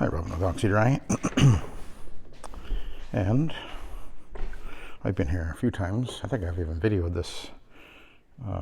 Hi, Robin with Oxy-Dry. And I've been here a few times. I think I've even videoed this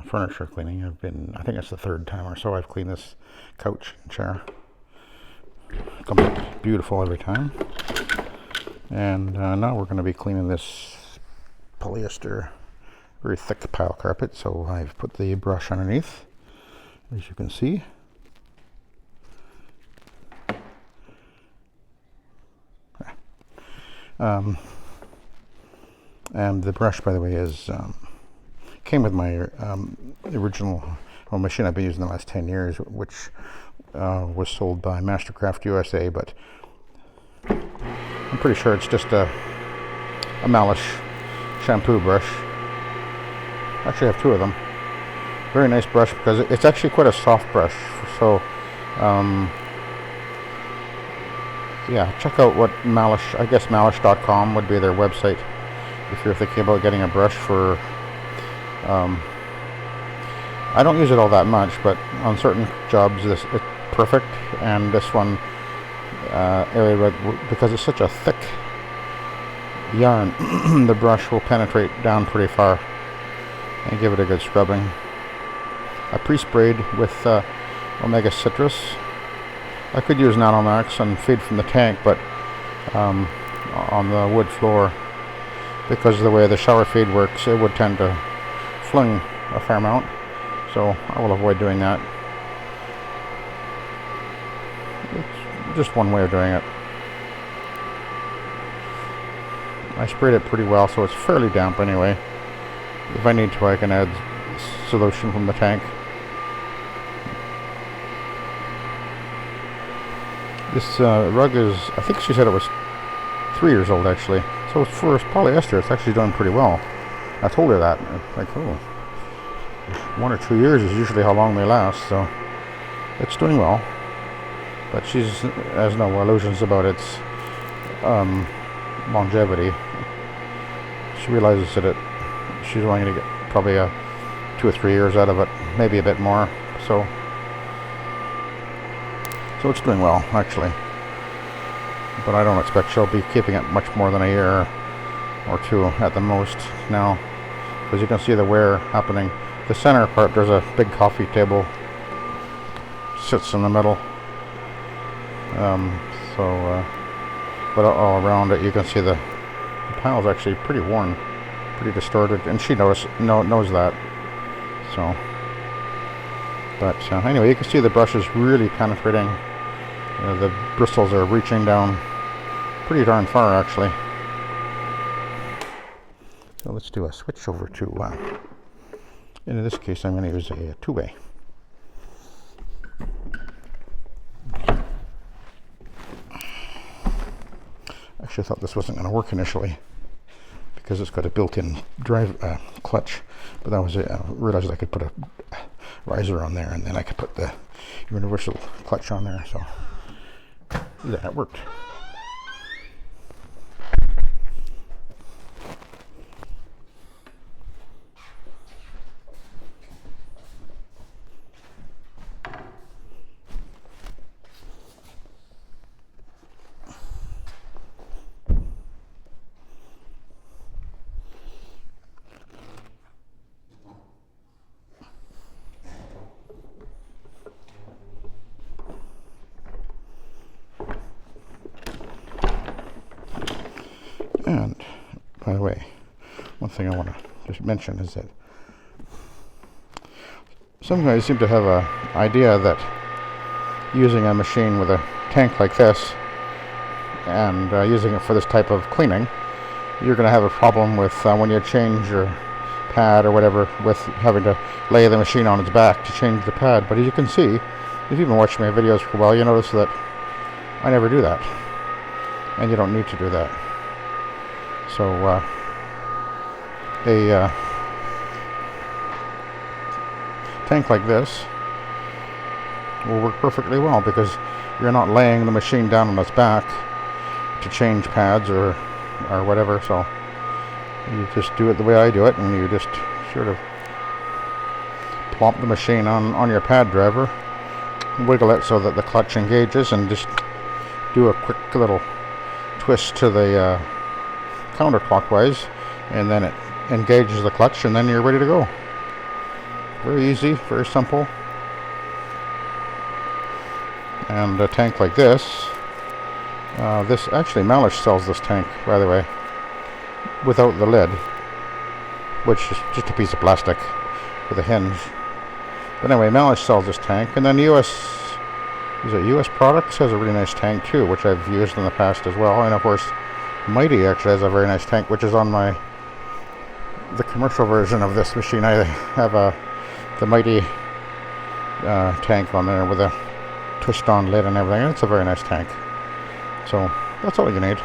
furniture cleaning. I think it's the third time or so I've cleaned this couch and chair. Comes out beautiful every time. And now we're going to be cleaning this polyester, very thick pile carpet. So I've put the brush underneath, as you can see. And the brush, by the way, is came with my original machine I've been using the last 10 years, which was sold by Mastercraft USA, but I'm pretty sure it's just a Malish shampoo brush. Actually, I have two of them. Very nice brush because it's actually quite a soft brush. So yeah, check out what Malish, I guess Malish.com would be their website if you're thinking about getting a brush for, I don't use it all that much, but on certain jobs it's perfect, and this one, because it's such a thick yarn, the brush will penetrate down pretty far and give it a good scrubbing. I pre-sprayed with Omega Citrus. I could use Nanomax and feed from the tank, but on the wood floor, because of the way the shower feed works, it would tend to fling a fair amount, so I will avoid doing that. It's just one way of doing it. I sprayed it pretty well, so it's fairly damp anyway. If I need to, I can add solution from the tank. This rug is, I think she said it was 3 years old actually. So for polyester, it's actually done pretty well. I told her that. Like, oh, 1 or 2 years is usually how long they last, so it's doing well. But she has no illusions about its longevity. She realizes that she's only going to get probably 2 or 3 years out of it, maybe a bit more. So it's doing well, actually. But I don't expect she'll be keeping it much more than a year or two at the most now, because you can see the wear happening. The center part, there's a big coffee table, sits in the middle. But all around it, you can see the pile's actually pretty worn, pretty distorted, and she knows that. So, but anyway, you can see the brush is really penetrating. The bristles are reaching down pretty darn far, actually. So let's do a switch over to, in this case, I'm going to use a Tuway. Actually, I thought this wasn't going to work initially because it's got a built-in drive clutch, but that was it. I realized I could put a riser on there, and then I could put the universal clutch on there. So that worked. And by the way, one thing I want to just mention is that some guys seem to have an idea that using a machine with a tank like this and using it for this type of cleaning, you're going to have a problem with when you change your pad or whatever, with having to lay the machine on its back to change the pad. But as you can see, if you've been watching my videos for a while, you notice that I never do that, and you don't need to do that. So a tank like this will work perfectly well because you're not laying the machine down on its back to change pads or whatever. So you just do it the way I do it, and you just sort of plop the machine on your pad driver, wiggle it so that the clutch engages, and just do a quick little twist to the counterclockwise, and then it engages the clutch, and then you're ready to go. Very easy, very simple. And a tank like this, this actually Malish sells this tank, by the way, without the lid, which is just a piece of plastic with a hinge. But anyway, Malish sells this tank, and then US Products has a really nice tank too, which I've used in the past as well. And of course, Mighty actually has a very nice tank, which is on the commercial version of this machine. I have the Mighty tank on there with a twist-on lid and everything, and it's a very nice tank. So that's all you need.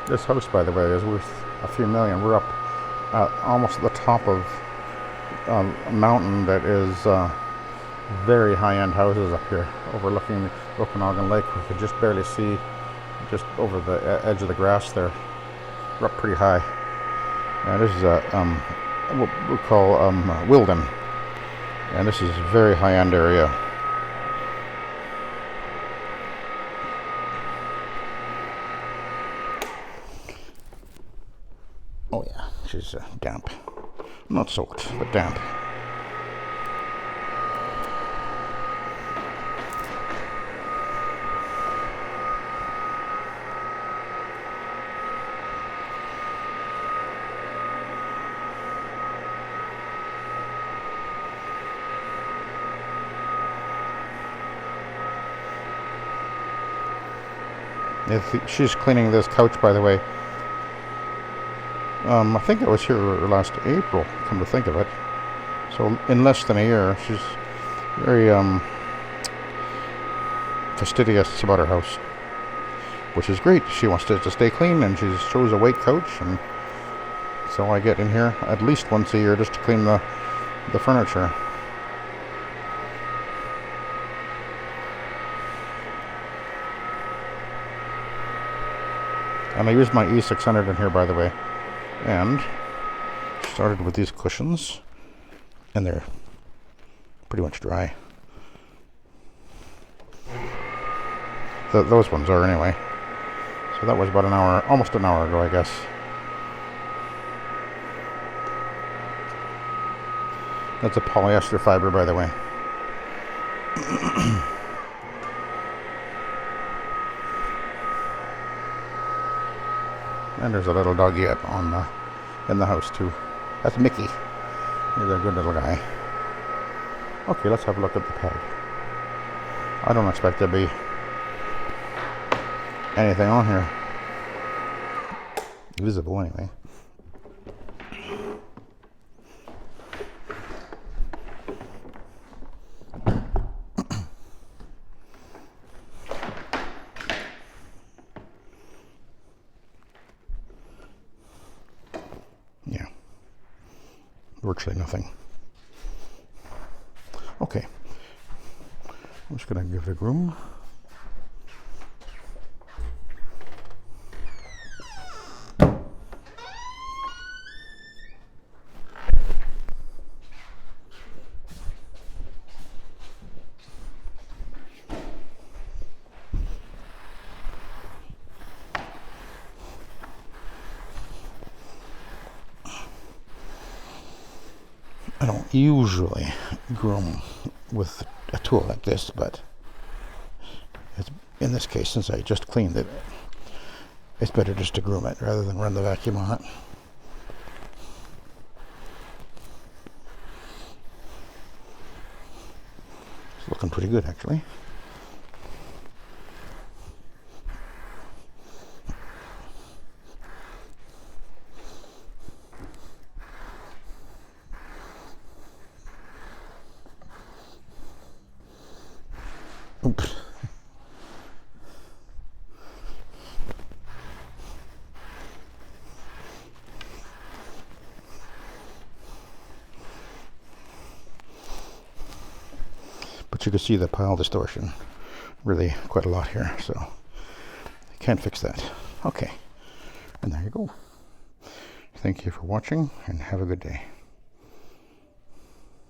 This house, by the way, is worth a few million. We're up almost at the top of a mountain that is very high-end houses up here, overlooking the Okanagan Lake. We could just barely see just over the edge of the grass there. We're up pretty high. This is what we call Wilden, and this is a very high-end area. Oh yeah, she's damp. Not soaked, but damp. She's cleaning this couch, by the way. I think I was here last April, come to think of it. So in less than a year. She's very fastidious about her house, which is great. She wants to stay clean, and she chose a white couch, and so I get in here at least once a year just to clean the furniture. And I used my E600 in here, by the way, and started with these cushions, and they're pretty much dry. Those ones are, anyway. So that was about an hour, almost an hour ago, I guess. That's a polyester fiber, by the way. And there's a little doggy up in the house too. That's Mickey. He's a good little guy. Okay, let's have a look at the peg. I don't expect there to be anything on here visible anyway. Yeah, virtually nothing. Okay, I'm just going to give it a groom. I don't usually groom with a tool like this, but in this case, since I just cleaned it, it's better just to groom it rather than run the vacuum on it. It's looking pretty good, actually. Oops. But you can see the pile distortion really quite a lot here, so I can't fix that. Okay, and there you go. Thank you for watching, and have a good day.